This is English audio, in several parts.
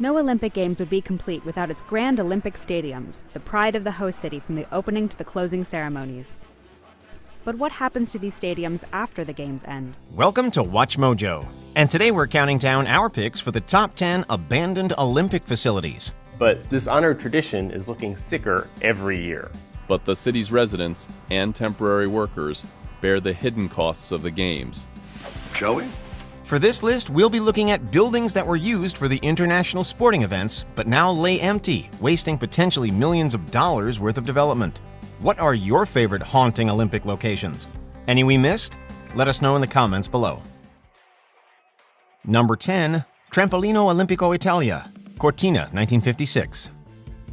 No Olympic Games would be complete without its grand Olympic stadiums, the pride of the host city from the opening to the closing ceremonies. But what happens to these stadiums after the Games end? Welcome to WatchMojo, and today we're counting down our picks for the top 10 abandoned Olympic facilities. But this honored tradition is looking sicker every year. But the city's residents and temporary workers bear the hidden costs of the Games. Shall we? For this list, we'll be looking at buildings that were used for the international sporting events, but now lay empty, wasting potentially millions of dollars worth of development. What are your favorite haunting Olympic locations? Any we missed? Let us know in the comments below. Number 10. Trampolino Olimpico Italia, Cortina, 1956.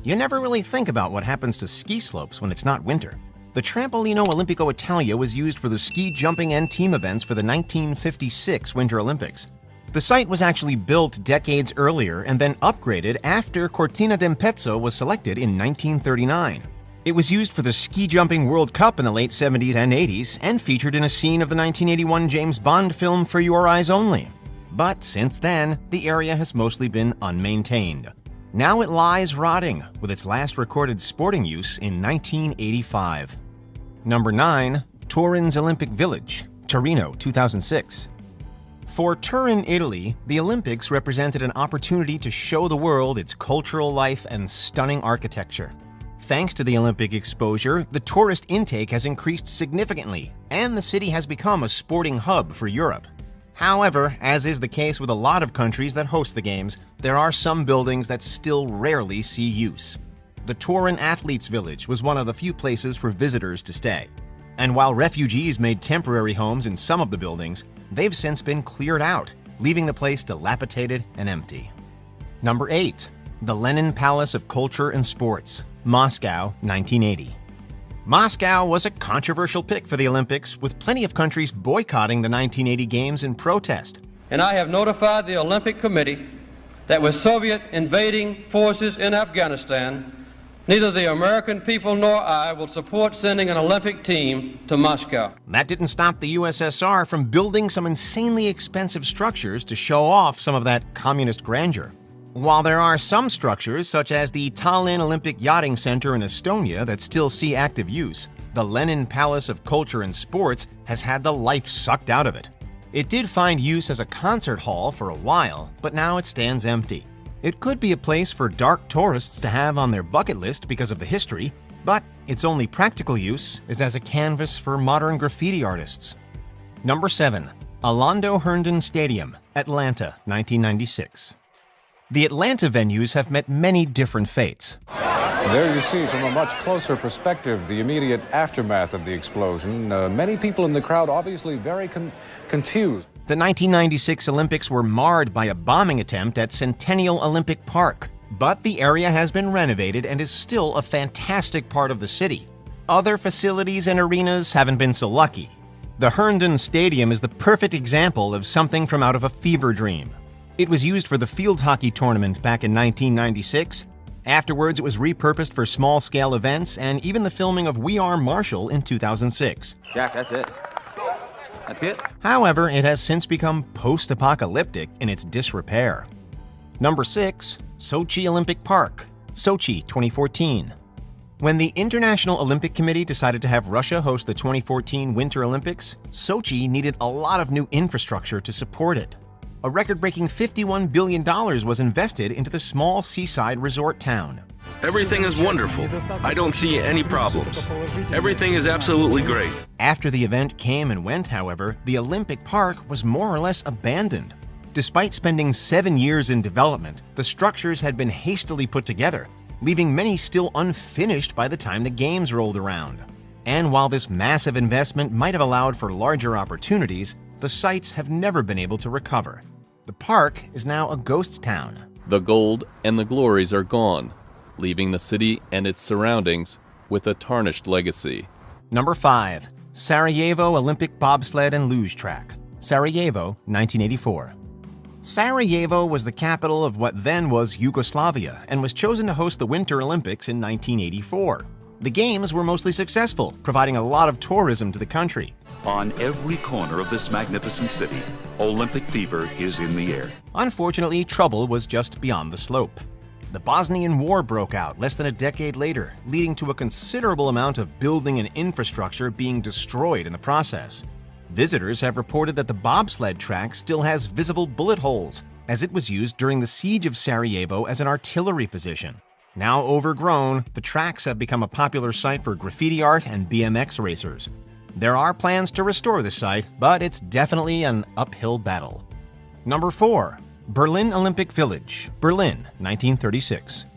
You never really think about what happens to ski slopes when it's not winter. The Trampolino Olimpico Italia was used for the ski jumping and team events for the 1956 Winter Olympics. The site was actually built decades earlier and then upgraded after Cortina d'Ampezzo was selected in 1939. It was used for the Ski Jumping World Cup in the late 70s and 80s and featured in a scene of the 1981 James Bond film For Your Eyes Only. But since then, the area has mostly been unmaintained. Now it lies rotting, with its last recorded sporting use in 1985. Number 9. Turin's Olympic Village, Torino, 2006. For Turin, Italy, the Olympics represented an opportunity to show the world its cultural life and stunning architecture. Thanks to the Olympic exposure, the tourist intake has increased significantly, and the city has become a sporting hub for Europe. However, as is the case with a lot of countries that host the Games, there are some buildings that still rarely see use. The Turin Athletes Village was one of the few places for visitors to stay. And while refugees made temporary homes in some of the buildings, they've since been cleared out, leaving the place dilapidated and empty. Number 8. The Lenin Palace of Culture and Sports, Moscow, 1980. Moscow was a controversial pick for the Olympics, with plenty of countries boycotting the 1980 Games in protest. And I have notified the Olympic Committee that with Soviet invading forces in Afghanistan, neither the American people nor I will support sending an Olympic team to Moscow. That didn't stop the USSR from building some insanely expensive structures to show off some of that communist grandeur. While there are some structures, such as the Tallinn Olympic Yachting Center in Estonia, that still see active use, the Lenin Palace of Culture and Sports has had the life sucked out of it. It did find use as a concert hall for a while, but now it stands empty. It could be a place for dark tourists to have on their bucket list because of the history, but its only practical use is as a canvas for modern graffiti artists. Number 7. Orlando Herndon Stadium, Atlanta, 1996. The Atlanta venues have met many different fates. There you see from a much closer perspective the immediate aftermath of the explosion. Many people in the crowd obviously very confused. The 1996 Olympics were marred by a bombing attempt at Centennial Olympic Park, but the area has been renovated and is still a fantastic part of the city. Other facilities and arenas haven't been so lucky. The Herndon Stadium is the perfect example of something from out of a fever dream. It was used for the field hockey tournament back in 1996. Afterwards, it was repurposed for small-scale events and even the filming of We Are Marshall in 2006. Jack, that's it. That's it? However, it has since become post-apocalyptic in its disrepair. Number 6. Sochi Olympic Park, Sochi, 2014. When the International Olympic Committee decided to have Russia host the 2014 Winter Olympics, Sochi needed a lot of new infrastructure to support it. A record-breaking $51 billion was invested into the small seaside resort town. Everything is wonderful. I don't see any problems. Everything is absolutely great. After the event came and went, however, the Olympic Park was more or less abandoned. Despite spending 7 years in development, the structures had been hastily put together, leaving many still unfinished by the time the Games rolled around. And while this massive investment might have allowed for larger opportunities, the sites have never been able to recover. The park is now a ghost town. The gold and the glories are gone, leaving the city and its surroundings with a tarnished legacy. Number 5. Sarajevo Olympic Bobsled and Luge Track, Sarajevo, 1984. Sarajevo was the capital of what then was Yugoslavia and was chosen to host the Winter Olympics in 1984. The games were mostly successful, providing a lot of tourism to the country. On every corner of this magnificent city, Olympic fever is in the air. Unfortunately, trouble was just beyond the slope. The Bosnian War broke out less than a decade later, leading to a considerable amount of building and infrastructure being destroyed in the process. Visitors have reported that the bobsled track still has visible bullet holes, as it was used during the siege of Sarajevo as an artillery position. Now overgrown, the tracks have become a popular site for graffiti art and BMX racers. There are plans to restore the site, but it's definitely an uphill battle. Number 4. Berlin Olympic Village, Berlin, 1936.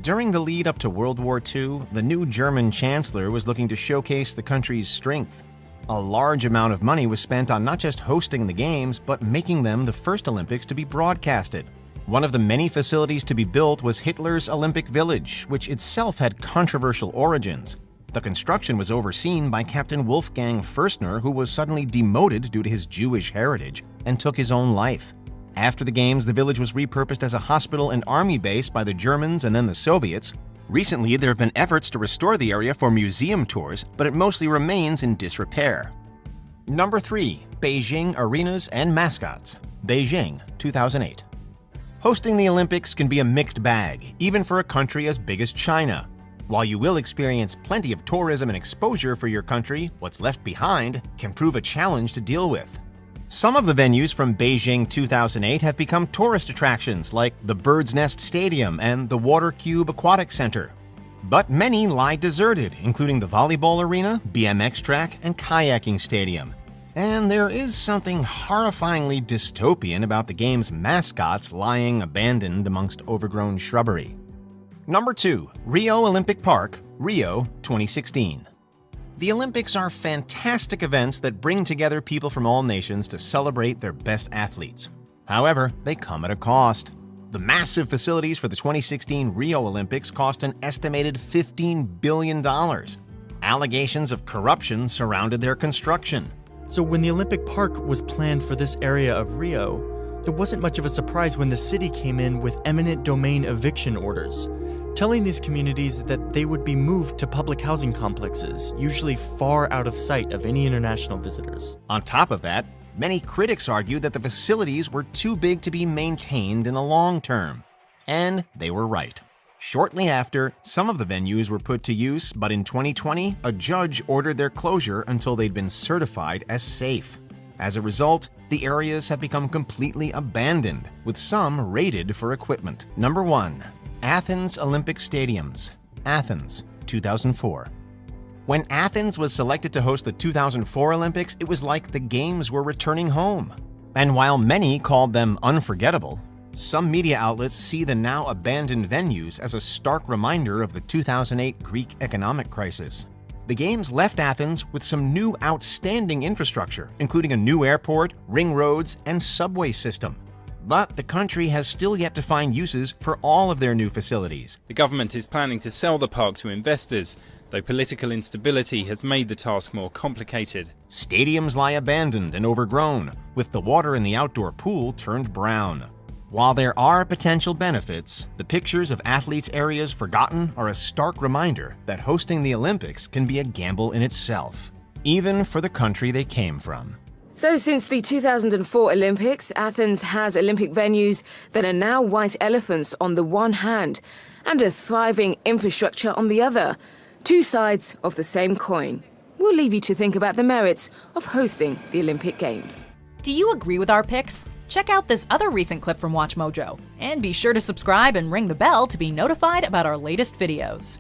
During the lead up to World War II, the new German chancellor was looking to showcase the country's strength. A large amount of money was spent on not just hosting the games, but making them the first Olympics to be broadcasted. One of the many facilities to be built was Hitler's Olympic Village, which itself had controversial origins. The construction was overseen by Captain Wolfgang Fürstner, who was suddenly demoted due to his Jewish heritage and took his own life. After the games, the village was repurposed as a hospital and army base by the Germans and then the Soviets. Recently, there have been efforts to restore the area for museum tours, but it mostly remains in disrepair. Number 3. Beijing Arenas and Mascots, Beijing, 2008. Hosting the Olympics can be a mixed bag, even for a country as big as China. While you will experience plenty of tourism and exposure for your country, what's left behind can prove a challenge to deal with. Some of the venues from Beijing 2008 have become tourist attractions like the Bird's Nest Stadium and the Water Cube Aquatic Center. But many lie deserted, including the volleyball arena, BMX track, and kayaking stadium. And there is something horrifyingly dystopian about the game's mascots lying abandoned amongst overgrown shrubbery. Number 2. Rio Olympic Park, Rio 2016. The Olympics are fantastic events that bring together people from all nations to celebrate their best athletes. However, they come at a cost. The massive facilities for the 2016 Rio Olympics cost an estimated $15 billion. Allegations of corruption surrounded their construction. So when the Olympic Park was planned for this area of Rio, it wasn't much of a surprise when the city came in with eminent domain eviction orders, telling these communities that they would be moved to public housing complexes, usually far out of sight of any international visitors. On top of that, many critics argued that the facilities were too big to be maintained in the long term. And they were right. Shortly after, some of the venues were put to use, but in 2020, a judge ordered their closure until they'd been certified as safe. As a result, the areas have become completely abandoned, with some raided for equipment. Number 1. Athens Olympic Stadiums, Athens, 2004. When Athens was selected to host the 2004 Olympics, it was like the Games were returning home. And while many called them unforgettable, some media outlets see the now abandoned venues as a stark reminder of the 2008 Greek economic crisis. The Games left Athens with some new outstanding infrastructure, including a new airport, ring roads, and subway system. But the country has still yet to find uses for all of their new facilities. The government is planning to sell the park to investors, though political instability has made the task more complicated. Stadiums lie abandoned and overgrown, with the water in the outdoor pool turned brown. While there are potential benefits, the pictures of athletes' areas forgotten are a stark reminder that hosting the Olympics can be a gamble in itself, even for the country they came from. So since the 2004 Olympics, Athens has Olympic venues that are now white elephants on the one hand and a thriving infrastructure on the other. Two sides of the same coin. We'll leave you to think about the merits of hosting the Olympic Games. Do you agree with our picks? Check out this other recent clip from WatchMojo, and be sure to subscribe and ring the bell to be notified about our latest videos.